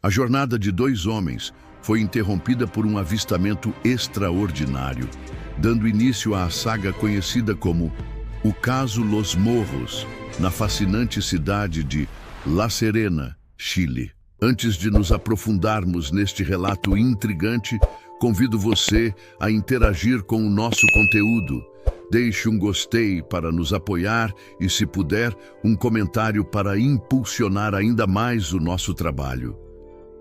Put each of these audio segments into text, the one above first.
A jornada de dois homens foi interrompida por um avistamento extraordinário, dando início à saga conhecida como o Caso Los Morros, na fascinante cidade de La Serena, Chile. Antes de nos aprofundarmos neste relato intrigante, convido você a interagir com o nosso conteúdo. Deixe um gostei para nos apoiar e, se puder, um comentário para impulsionar ainda mais o nosso trabalho.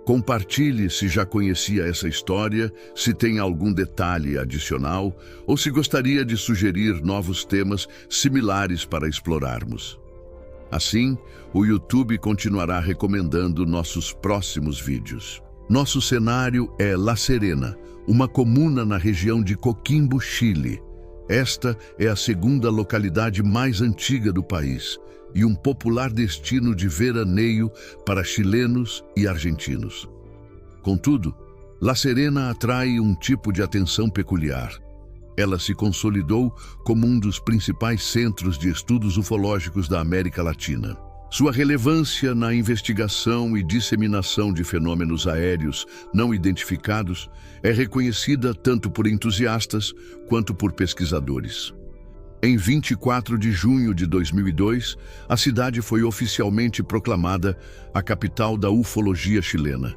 Compartilhe se já conhecia essa história, se tem algum detalhe adicional ou se gostaria de sugerir novos temas similares para explorarmos. Assim, o YouTube continuará recomendando nossos próximos vídeos. Nosso cenário é La Serena, uma comuna na região de Coquimbo, Chile. Esta é a segunda localidade mais antiga do país e um popular destino de veraneio para chilenos e argentinos. Contudo, La Serena atrai um tipo de atenção peculiar. Ela se consolidou como um dos principais centros de estudos ufológicos da América Latina. Sua relevância na investigação e disseminação de fenômenos aéreos não identificados é reconhecida tanto por entusiastas quanto por pesquisadores. Em 24 de junho de 2002, a cidade foi oficialmente proclamada a capital da ufologia chilena.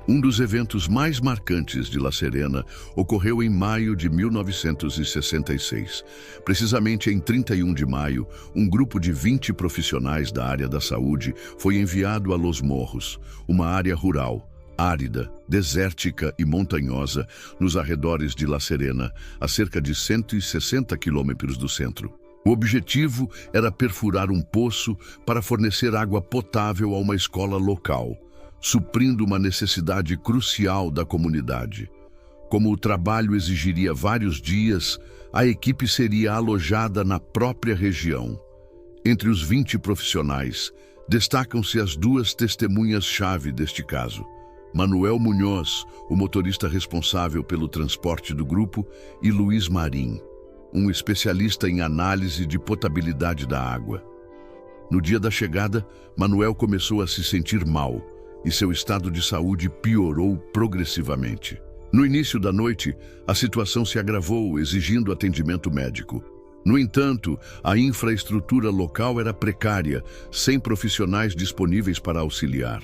Um dos eventos mais marcantes de La Serena ocorreu em maio de 1966. Precisamente em 31 de maio, um grupo de 20 profissionais da área da saúde foi enviado a Los Morros, uma área rural, árida, desértica e montanhosa nos arredores de La Serena, a cerca de 160 quilômetros do centro. O objetivo era perfurar um poço para fornecer água potável a uma escola local, suprindo uma necessidade crucial da comunidade. Como o trabalho exigiria vários dias, a equipe seria alojada na própria região. Entre os 20 profissionais, destacam-se as duas testemunhas-chave deste caso: Manuel Munhoz, o motorista responsável pelo transporte do grupo, e Luiz Marim, um especialista em análise de potabilidade da água. No dia da chegada, Manuel começou a se sentir mal e seu estado de saúde piorou progressivamente. No início da noite, a situação se agravou, exigindo atendimento médico. No entanto, a infraestrutura local era precária, sem profissionais disponíveis para auxiliar.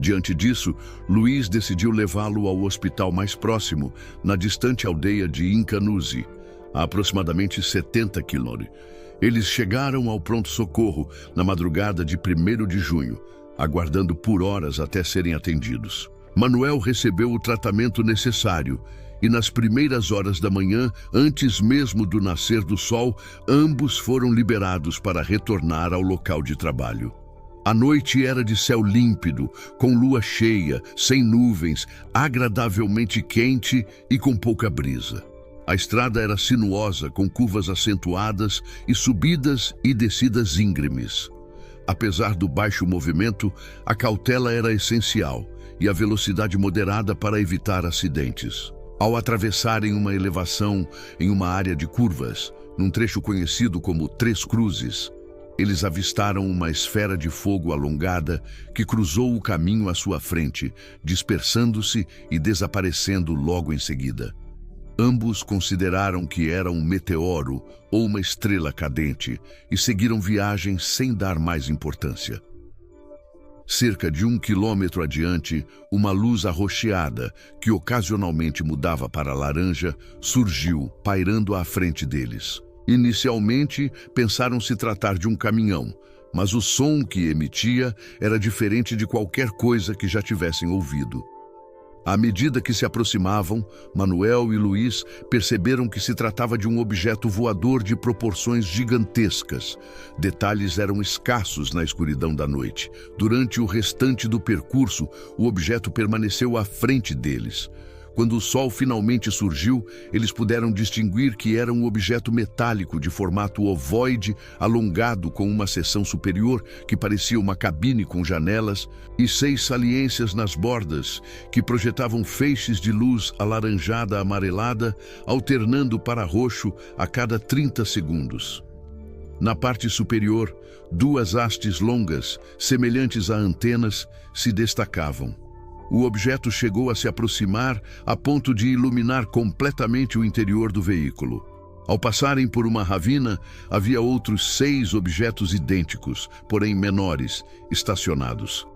Diante disso, Luiz decidiu levá-lo ao hospital mais próximo, na distante aldeia de Incanuzi, a aproximadamente 70 quilômetros. Eles chegaram ao pronto-socorro na madrugada de 1º de junho, aguardando por horas até serem atendidos. Manuel recebeu o tratamento necessário e nas primeiras horas da manhã, antes mesmo do nascer do sol, ambos foram liberados para retornar ao local de trabalho. A noite era de céu límpido, com lua cheia, sem nuvens, agradavelmente quente e com pouca brisa. A estrada era sinuosa, com curvas acentuadas e subidas e descidas íngremes. Apesar do baixo movimento, a cautela era essencial e a velocidade moderada para evitar acidentes. Ao atravessarem uma elevação em uma área de curvas, num trecho conhecido como Três Cruzes, eles avistaram uma esfera de fogo alongada que cruzou o caminho à sua frente, dispersando-se e desaparecendo logo em seguida. Ambos consideraram que era um meteoro ou uma estrela cadente e seguiram viagem sem dar mais importância. Cerca de 1 quilômetro adiante, uma luz arroxeada, que ocasionalmente mudava para laranja, surgiu, pairando à frente deles. Inicialmente, pensaram se tratar de um caminhão, mas o som que emitia era diferente de qualquer coisa que já tivessem ouvido. À medida que se aproximavam, Manuel e Luiz perceberam que se tratava de um objeto voador de proporções gigantescas. Detalhes eram escassos na escuridão da noite. Durante o restante do percurso, o objeto permaneceu à frente deles. Quando o sol finalmente surgiu, eles puderam distinguir que era um objeto metálico de formato ovoide, alongado com uma seção superior que parecia uma cabine com janelas e 6 saliências nas bordas, que projetavam feixes de luz alaranjada amarelada, alternando para roxo a cada 30 segundos. Na parte superior, 2 hastes longas, semelhantes a antenas, se destacavam. o objeto chegou a se aproximar a ponto de iluminar completamente o interior do veículo. Ao passarem por uma ravina, havia outros 6 objetos idênticos, porém menores, estacionados.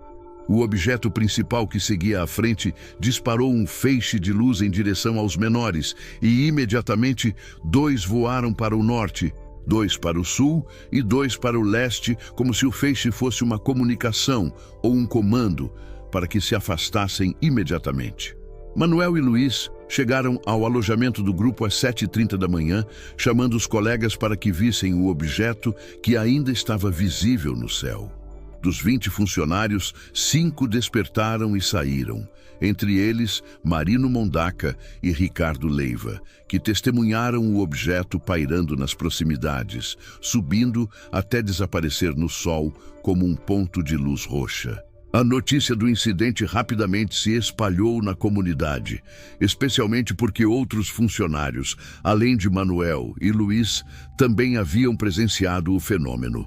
O objeto principal que seguia à frente disparou um feixe de luz em direção aos menores e, imediatamente, 2 voaram para o norte, 2 para o sul e 2 para o leste, como se o feixe fosse uma comunicação ou um comando para que se afastassem imediatamente. Manuel e Luiz chegaram ao alojamento do grupo às 7h30 da manhã, chamando os colegas para que vissem o objeto que ainda estava visível no céu. Dos 20 funcionários, 5 despertaram e saíram, entre eles Marino Mondaca e Ricardo Leiva, que testemunharam o objeto pairando nas proximidades, subindo até desaparecer no sol como um ponto de luz roxa. A notícia do incidente rapidamente se espalhou na comunidade, especialmente porque outros funcionários, além de Manuel e Luiz, também haviam presenciado o fenômeno.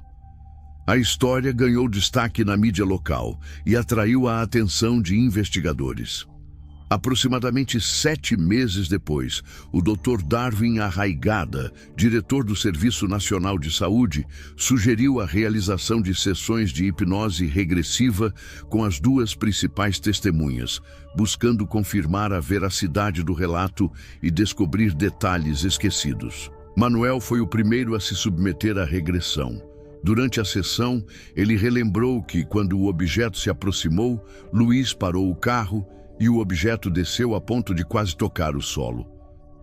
A história ganhou destaque na mídia local e atraiu a atenção de investigadores. Aproximadamente 7 meses depois, o Dr. Darwin Arraigada, diretor do Serviço Nacional de Saúde, sugeriu a realização de sessões de hipnose regressiva com as 2 principais testemunhas, buscando confirmar a veracidade do relato e descobrir detalhes esquecidos. Manuel foi o primeiro a se submeter à regressão. Durante a sessão, ele relembrou que, quando o objeto se aproximou, Luiz parou o carro e o objeto desceu a ponto de quase tocar o solo.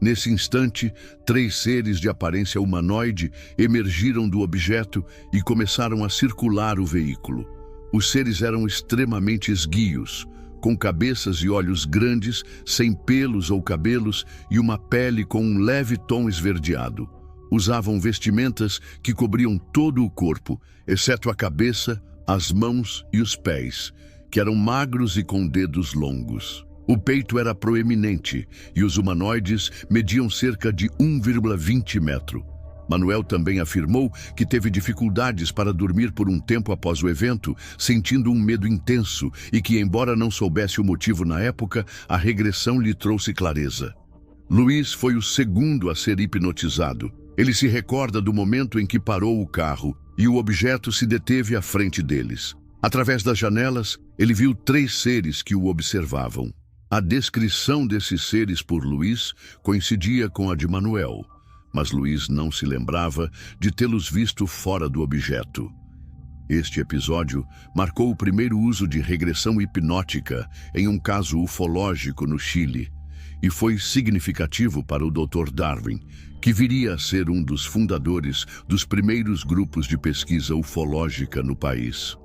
Nesse instante, 3 seres de aparência humanoide emergiram do objeto e começaram a circular o veículo. Os seres eram extremamente esguios, com cabeças e olhos grandes, sem pelos ou cabelos e uma pele com um leve tom esverdeado. Usavam vestimentas que cobriam todo o corpo, exceto a cabeça, as mãos e os pés, que eram magros e com dedos longos. O peito era proeminente e os humanoides mediam cerca de 1,20 metro. Manuel também afirmou que teve dificuldades para dormir por um tempo após o evento, sentindo um medo intenso e que, embora não soubesse o motivo na época, a regressão lhe trouxe clareza. Luiz foi o segundo a ser hipnotizado. Ele se recorda do momento em que parou o carro e o objeto se deteve à frente deles. Através das janelas, ele viu 3 seres que o observavam. A descrição desses seres por Luiz coincidia com a de Manuel, mas Luiz não se lembrava de tê-los visto fora do objeto. Este episódio marcou o primeiro uso de regressão hipnótica em um caso ufológico no Chile e foi significativo para o Dr. Darwin, que viria a ser um dos fundadores dos primeiros grupos de pesquisa ufológica no país.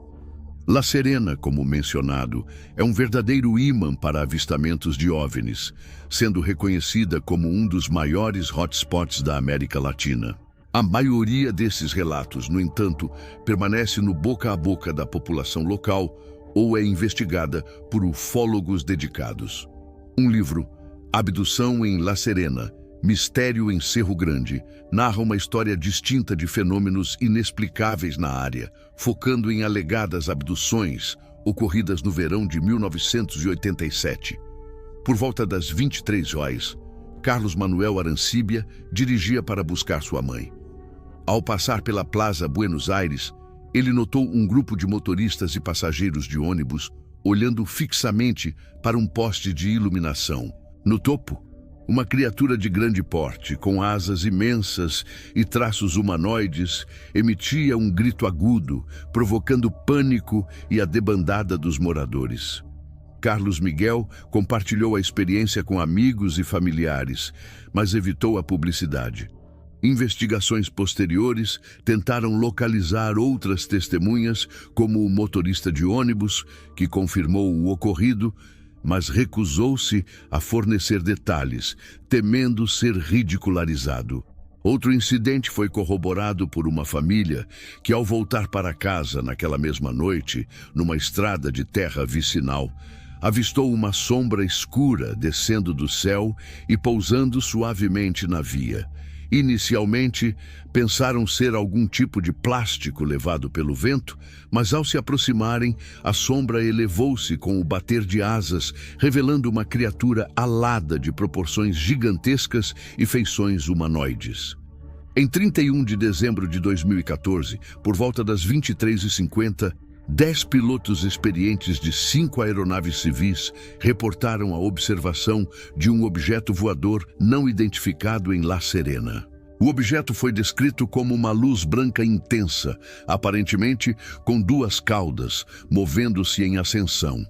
La Serena, como mencionado, é um verdadeiro imã para avistamentos de OVNIs, sendo reconhecida como um dos maiores hotspots da América Latina. A maioria desses relatos, no entanto, permanece no boca a boca da população local ou é investigada por ufólogos dedicados. Um livro, Abdução em La Serena, Mistério em Cerro Grande, narra uma história distinta de fenômenos inexplicáveis na área, focando em alegadas abduções ocorridas no verão de 1987. Por volta das 23 horas, Carlos Manuel Arancibia dirigia para buscar sua mãe. Ao passar pela Plaza Buenos Aires, ele notou um grupo de motoristas e passageiros de ônibus olhando fixamente para um poste de iluminação. No topo, uma criatura de grande porte, com asas imensas e traços humanoides, emitia um grito agudo, provocando pânico e a debandada dos moradores. Carlos Miguel compartilhou a experiência com amigos e familiares, mas evitou a publicidade. Investigações posteriores tentaram localizar outras testemunhas, como o motorista de ônibus, que confirmou o ocorrido, mas recusou-se a fornecer detalhes, temendo ser ridicularizado. Outro incidente foi corroborado por uma família que, ao voltar para casa naquela mesma noite, numa estrada de terra vicinal, avistou uma sombra escura descendo do céu e pousando suavemente na via. Inicialmente, pensaram ser algum tipo de plástico levado pelo vento, mas ao se aproximarem, a sombra elevou-se com o bater de asas, revelando uma criatura alada de proporções gigantescas e feições humanoides. Em 31 de dezembro de 2014, por volta das 23h50, 10 pilotos experientes de 5 aeronaves civis reportaram a observação de um objeto voador não identificado em La Serena. O objeto foi descrito como uma luz branca intensa, aparentemente com 2 caudas, movendo-se em ascensão.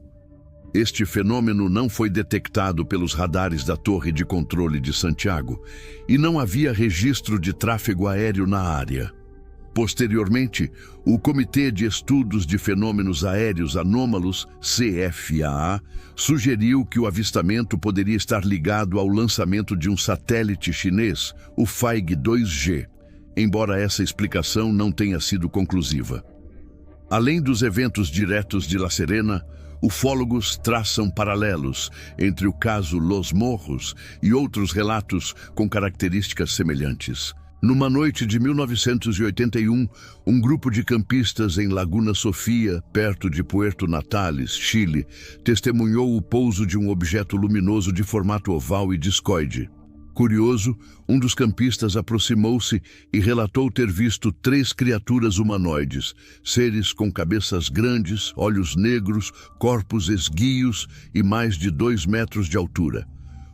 Este fenômeno não foi detectado pelos radares da Torre de Controle de Santiago e não havia registro de tráfego aéreo na área. Posteriormente, o Comitê de Estudos de Fenômenos Aéreos Anômalos, CFAA, sugeriu que o avistamento poderia estar ligado ao lançamento de um satélite chinês, o FAIG-2G, embora essa explicação não tenha sido conclusiva. Além dos eventos diretos de La Serena, ufólogos traçam paralelos entre o caso Los Morros e outros relatos com características semelhantes. Numa noite de 1981, um grupo de campistas em Laguna Sofia, perto de Puerto Natales, Chile, testemunhou o pouso de um objeto luminoso de formato oval e discoide. Curioso, um dos campistas aproximou-se e relatou ter visto 3 criaturas humanoides, seres com cabeças grandes, olhos negros, corpos esguios e mais de 2 metros de altura.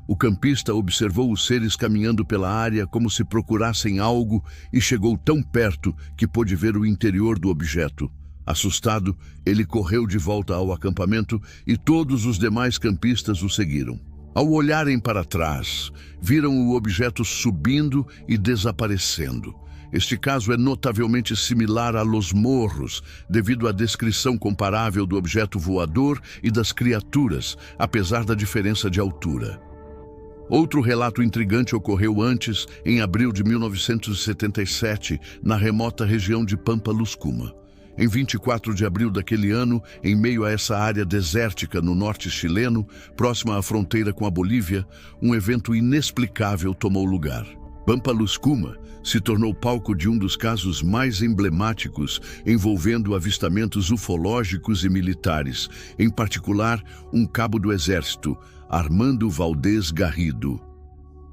O campista observou os seres caminhando pela área como se procurassem algo e chegou tão perto que pôde ver o interior do objeto. Assustado, ele correu de volta ao acampamento e todos os demais campistas o seguiram. Ao olharem para trás, viram o objeto subindo e desaparecendo. Este caso é notavelmente similar a Los Morros, devido à descrição comparável do objeto voador e das criaturas, apesar da diferença de altura. Outro relato intrigante ocorreu antes, em abril de 1977, na remota região de Pampa Luscuma. Em 24 de abril daquele ano, em meio a essa área desértica no norte chileno, próxima à fronteira com a Bolívia, um evento inexplicável tomou lugar. Pampa Luscuma se tornou palco de um dos casos mais emblemáticos envolvendo avistamentos ufológicos e militares, em particular um cabo do Exército, Armando Valdez Garrido.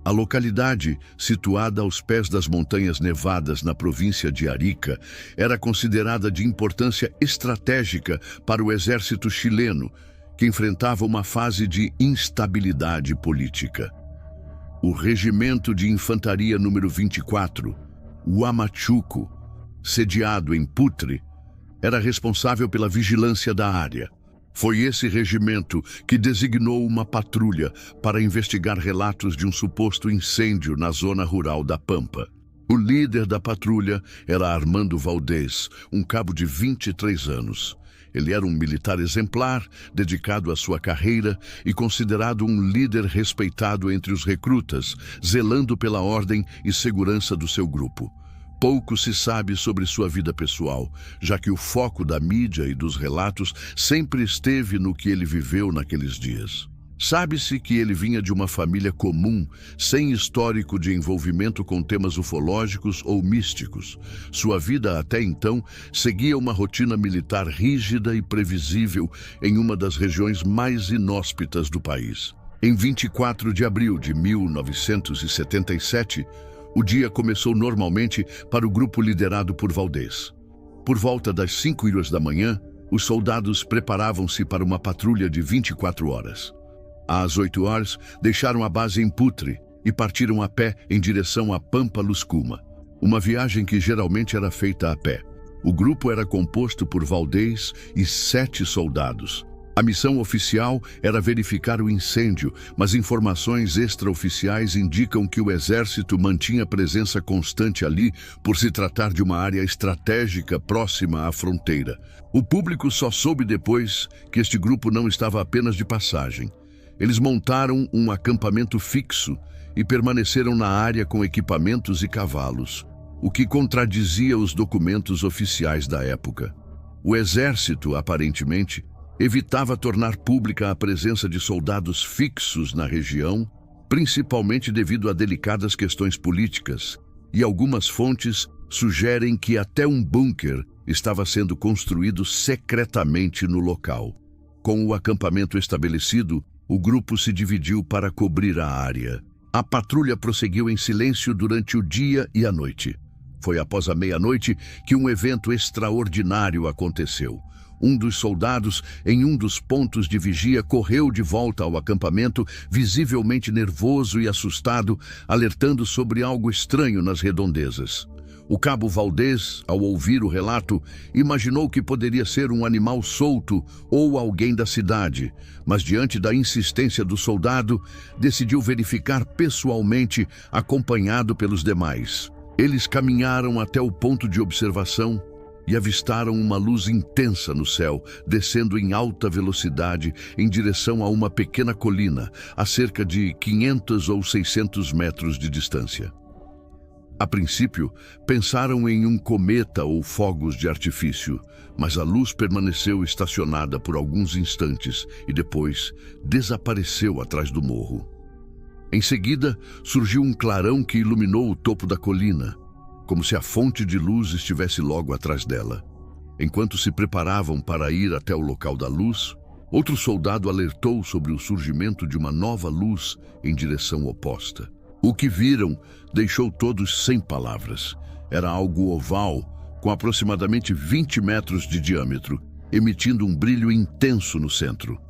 A localidade, situada aos pés das Montanhas Nevadas na província de Arica, era considerada de importância estratégica para o exército chileno, que enfrentava uma fase de instabilidade política. O Regimento de Infantaria número 24, Huamachuco, sediado em Putre, era responsável pela vigilância da área. Foi esse regimento que designou uma patrulha para investigar relatos de um suposto incêndio na zona rural da Pampa. O líder da patrulha era Armando Valdez, um cabo de 23 anos. Ele era um militar exemplar, dedicado à sua carreira e considerado um líder respeitado entre os recrutas, zelando pela ordem e segurança do seu grupo. Pouco se sabe sobre sua vida pessoal, já que o foco da mídia e dos relatos sempre esteve no que ele viveu naqueles dias. Sabe-se que ele vinha de uma família comum, sem histórico de envolvimento com temas ufológicos ou místicos. Sua vida até então seguia uma rotina militar rígida e previsível em uma das regiões mais inóspitas do país. Em 24 de abril de 1977, o dia começou normalmente para o grupo liderado por Valdez. Por volta das 5h da manhã, os soldados preparavam-se para uma patrulha de 24 horas. Às 8 horas, deixaram a base em Putre e partiram a pé em direção a Pampa Luscuma, uma viagem que geralmente era feita a pé. O grupo era composto por Valdez e 7 soldados. A missão oficial era verificar o incêndio, mas informações extraoficiais indicam que o exército mantinha presença constante ali por se tratar de uma área estratégica próxima à fronteira. O público só soube depois que este grupo não estava apenas de passagem. Eles montaram um acampamento fixo e permaneceram na área com equipamentos e cavalos, o que contradizia os documentos oficiais da época. O exército, aparentemente, evitava tornar pública a presença de soldados fixos na região, principalmente devido a delicadas questões políticas, e algumas fontes sugerem que até um bunker estava sendo construído secretamente no local. Com o acampamento estabelecido, o grupo se dividiu para cobrir a área. A patrulha prosseguiu em silêncio durante o dia e a noite. Foi após a meia-noite que um evento extraordinário aconteceu. Um dos soldados, em um dos pontos de vigia, correu de volta ao acampamento, visivelmente nervoso e assustado, alertando sobre algo estranho nas redondezas. O cabo Valdez, ao ouvir o relato, imaginou que poderia ser um animal solto ou alguém da cidade, mas diante da insistência do soldado, decidiu verificar pessoalmente, acompanhado pelos demais. Eles caminharam até o ponto de observação e avistaram uma luz intensa no céu, descendo em alta velocidade em direção a uma pequena colina, a cerca de 500 ou 600 metros de distância. A princípio, pensaram em um cometa ou fogos de artifício, mas a luz permaneceu estacionada por alguns instantes e depois desapareceu atrás do morro. Em seguida, surgiu um clarão que iluminou o topo da colina, como se a fonte de luz estivesse logo atrás dela. Enquanto se preparavam para ir até o local da luz, outro soldado alertou sobre o surgimento de uma nova luz em direção oposta. O que viram deixou todos sem palavras. Era algo oval, com aproximadamente 20 metros de diâmetro, emitindo um brilho intenso no centro.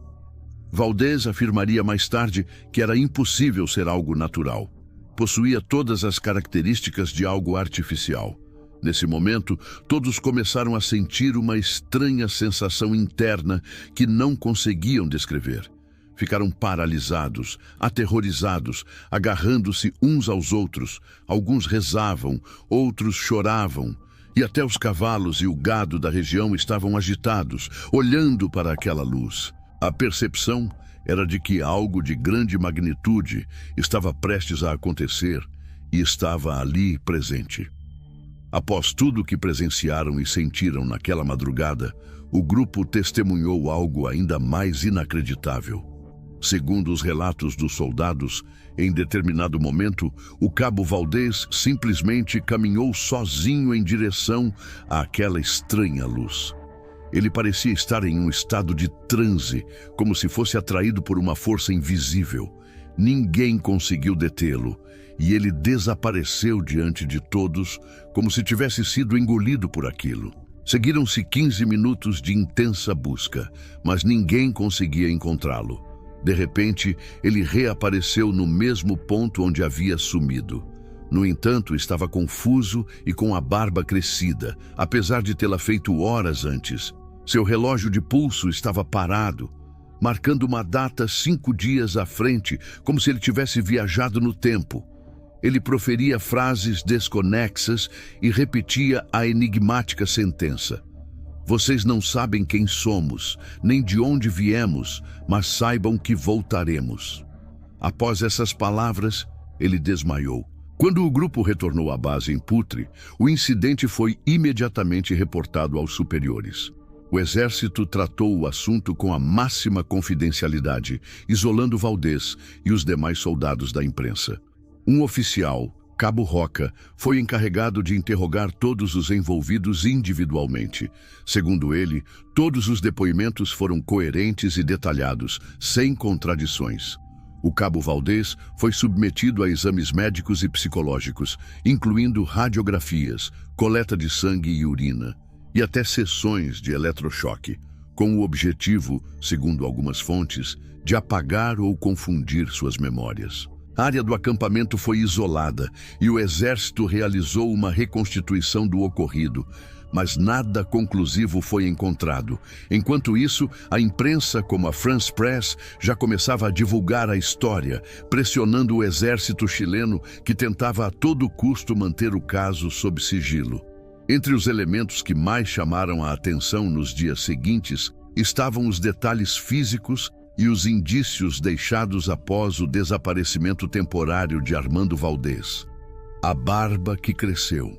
Valdez afirmaria mais tarde que era impossível ser algo natural. Possuía todas as características de algo artificial. Nesse momento, todos começaram a sentir uma estranha sensação interna que não conseguiam descrever. Ficaram paralisados, aterrorizados, agarrando-se uns aos outros. Alguns rezavam, outros choravam, e até os cavalos e o gado da região estavam agitados, olhando para aquela luz. A percepção era de que algo de grande magnitude estava prestes a acontecer e estava ali presente. Após tudo o que presenciaram e sentiram naquela madrugada, o grupo testemunhou algo ainda mais inacreditável. Segundo os relatos dos soldados, em determinado momento, o cabo Valdez simplesmente caminhou sozinho em direção àquela estranha luz. Ele parecia estar em um estado de transe, como se fosse atraído por uma força invisível. Ninguém conseguiu detê-lo, e ele desapareceu diante de todos, como se tivesse sido engolido por aquilo. Seguiram-se 15 minutos de intensa busca, mas ninguém conseguia encontrá-lo. De repente, ele reapareceu no mesmo ponto onde havia sumido. No entanto, estava confuso e com a barba crescida, apesar de tê-la feito horas antes. Seu relógio de pulso estava parado, marcando uma data 5 dias à frente, como se ele tivesse viajado no tempo. Ele proferia frases desconexas e repetia a enigmática sentença: "Vocês não sabem quem somos, nem de onde viemos, mas saibam que voltaremos." Após essas palavras, ele desmaiou. Quando o grupo retornou à base em Putre, o incidente foi imediatamente reportado aos superiores. O exército tratou o assunto com a máxima confidencialidade, isolando Valdez e os demais soldados da imprensa. Um oficial, Cabo Roca, foi encarregado de interrogar todos os envolvidos individualmente. Segundo ele, todos os depoimentos foram coerentes e detalhados, sem contradições. O cabo Valdez foi submetido a exames médicos e psicológicos, incluindo radiografias, coleta de sangue e urina, e até sessões de eletrochoque, com o objetivo, segundo algumas fontes, de apagar ou confundir suas memórias. A área do acampamento foi isolada e o exército realizou uma reconstituição do ocorrido, mas nada conclusivo foi encontrado. Enquanto isso, a imprensa, como a France Press, já começava a divulgar a história, pressionando o exército chileno, que tentava a todo custo manter o caso sob sigilo. Entre os elementos que mais chamaram a atenção nos dias seguintes estavam os detalhes físicos e os indícios deixados após o desaparecimento temporário de Armando Valdez. A barba que cresceu.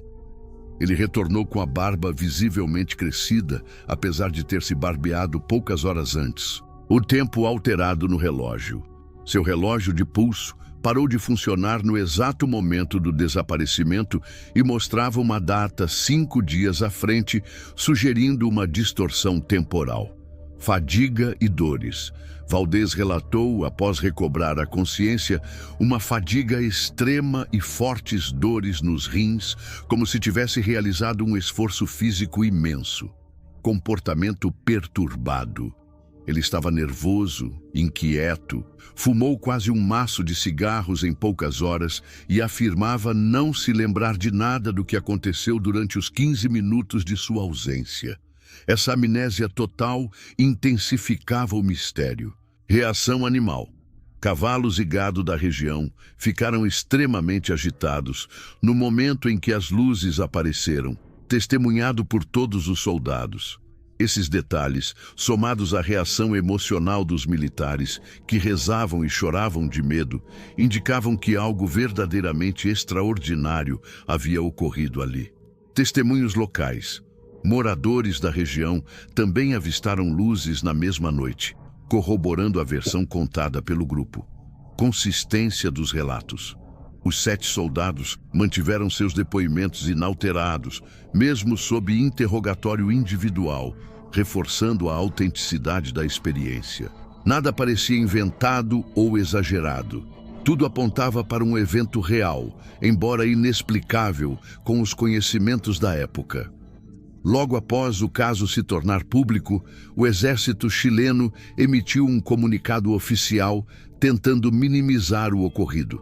Ele retornou com a barba visivelmente crescida, apesar de ter se barbeado poucas horas antes. O tempo alterado no relógio. Seu relógio de pulso parou de funcionar no exato momento do desaparecimento e mostrava uma data 5 dias à frente, sugerindo uma distorção temporal. Fadiga e dores. Valdez relatou, após recobrar a consciência, uma fadiga extrema e fortes dores nos rins, como se tivesse realizado um esforço físico imenso. Comportamento perturbado. Ele estava nervoso, inquieto, fumou quase um maço de cigarros em poucas horas e afirmava não se lembrar de nada do que aconteceu durante os 15 minutos de sua ausência. Essa amnésia total intensificava o mistério. Reação animal. Cavalos e gado da região ficaram extremamente agitados no momento em que as luzes apareceram, testemunhado por todos os soldados. Esses detalhes, somados à reação emocional dos militares, que rezavam e choravam de medo, indicavam que algo verdadeiramente extraordinário havia ocorrido ali. Testemunhos locais. Moradores da região também avistaram luzes na mesma noite, corroborando a versão contada pelo grupo. Consistência dos relatos. Os 7 soldados mantiveram seus depoimentos inalterados, mesmo sob interrogatório individual, reforçando a autenticidade da experiência. Nada parecia inventado ou exagerado. Tudo apontava para um evento real, embora inexplicável com os conhecimentos da época. Logo após o caso se tornar público, o exército chileno emitiu um comunicado oficial tentando minimizar o ocorrido.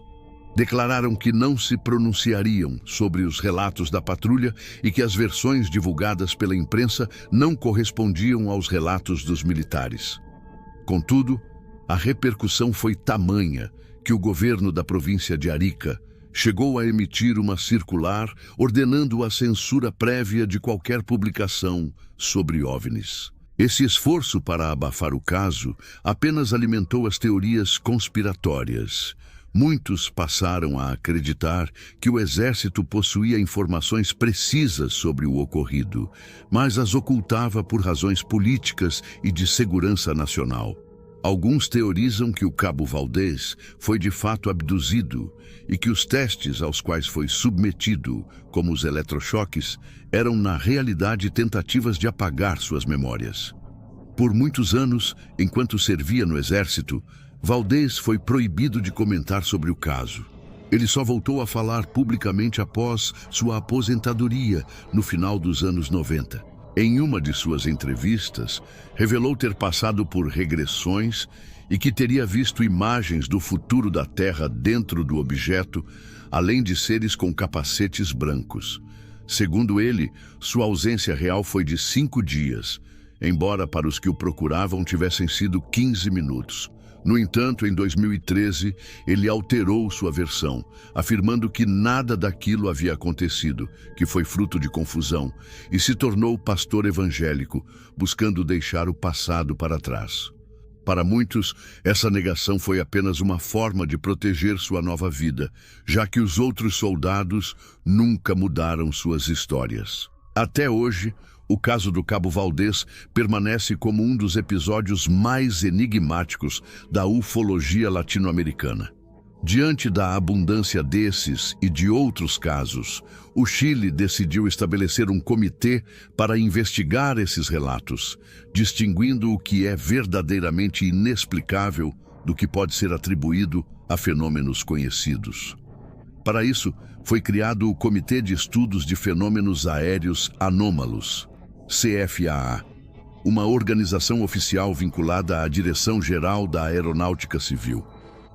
Declararam que não se pronunciariam sobre os relatos da patrulha e que as versões divulgadas pela imprensa não correspondiam aos relatos dos militares. Contudo, a repercussão foi tamanha que o governo da província de Arica chegou a emitir uma circular ordenando a censura prévia de qualquer publicação sobre OVNIs. Esse esforço para abafar o caso apenas alimentou as teorias conspiratórias. Muitos passaram a acreditar que o exército possuía informações precisas sobre o ocorrido, mas as ocultava por razões políticas e de segurança nacional. Alguns teorizam que o Cabo Valdez foi de fato abduzido e que os testes aos quais foi submetido, como os eletrochoques, eram na realidade tentativas de apagar suas memórias. Por muitos anos, enquanto servia no exército, Valdez foi proibido de comentar sobre o caso. Ele só voltou a falar publicamente após sua aposentadoria, no final dos anos 90. Em uma de suas entrevistas, revelou ter passado por regressões e que teria visto imagens do futuro da Terra dentro do objeto, além de seres com capacetes brancos. Segundo ele, sua ausência real foi de 5 dias, embora para os que o procuravam tivessem sido 15 minutos. No entanto, em 2013, ele alterou sua versão, afirmando que nada daquilo havia acontecido, que foi fruto de confusão, e se tornou pastor evangélico, buscando deixar o passado para trás. Para muitos, essa negação foi apenas uma forma de proteger sua nova vida, já que os outros soldados nunca mudaram suas histórias. Até hoje, o caso do Cabo Valdez permanece como um dos episódios mais enigmáticos da ufologia latino-americana. Diante da abundância desses e de outros casos, o Chile decidiu estabelecer um comitê para investigar esses relatos, distinguindo o que é verdadeiramente inexplicável do que pode ser atribuído a fenômenos conhecidos. Para isso, foi criado o Comitê de Estudos de Fenômenos Aéreos Anômalos, CFAA, uma organização oficial vinculada à Direção-Geral da Aeronáutica Civil,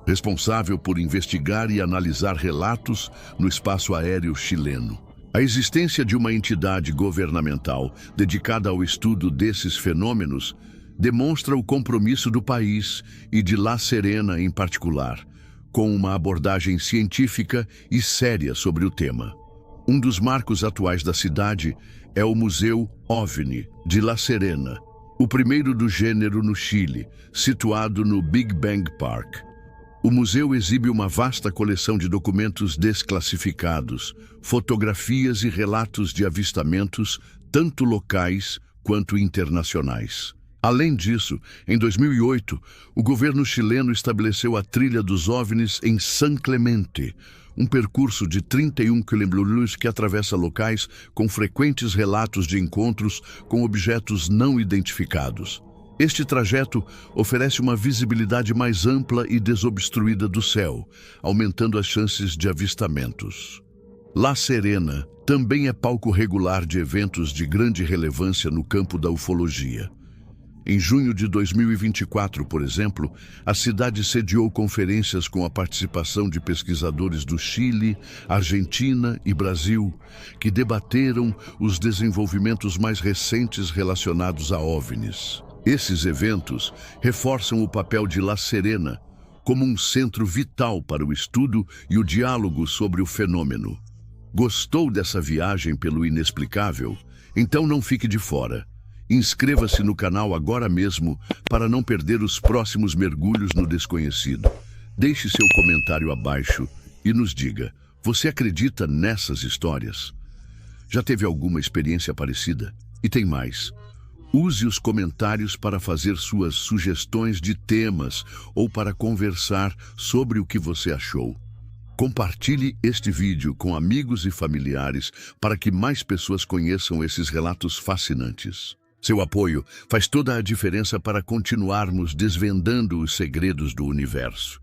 responsável por investigar e analisar relatos no espaço aéreo chileno. A existência de uma entidade governamental dedicada ao estudo desses fenômenos demonstra o compromisso do país e de La Serena em particular, com uma abordagem científica e séria sobre o tema. Um dos marcos atuais da cidade é o Museu OVNI de La Serena, o primeiro do gênero no Chile, situado no Big Bang Park. O museu exibe uma vasta coleção de documentos desclassificados, fotografias e relatos de avistamentos, tanto locais quanto internacionais. Além disso, em 2008, o governo chileno estabeleceu a Trilha dos OVNIs em San Clemente, um percurso de 31 quilômetros que atravessa locais com frequentes relatos de encontros com objetos não identificados. Este trajeto oferece uma visibilidade mais ampla e desobstruída do céu, aumentando as chances de avistamentos. La Serena também é palco regular de eventos de grande relevância no campo da ufologia. Em junho de 2024, por exemplo, a cidade sediou conferências com a participação de pesquisadores do Chile, Argentina e Brasil, que debateram os desenvolvimentos mais recentes relacionados a OVNIs. Esses eventos reforçam o papel de La Serena como um centro vital para o estudo e o diálogo sobre o fenômeno. Gostou dessa viagem pelo inexplicável? Então não fique de fora. Inscreva-se no canal agora mesmo para não perder os próximos mergulhos no desconhecido. Deixe seu comentário abaixo e nos diga, você acredita nessas histórias? Já teve alguma experiência parecida? E tem mais. Use os comentários para fazer suas sugestões de temas ou para conversar sobre o que você achou. Compartilhe este vídeo com amigos e familiares para que mais pessoas conheçam esses relatos fascinantes. Seu apoio faz toda a diferença para continuarmos desvendando os segredos do universo.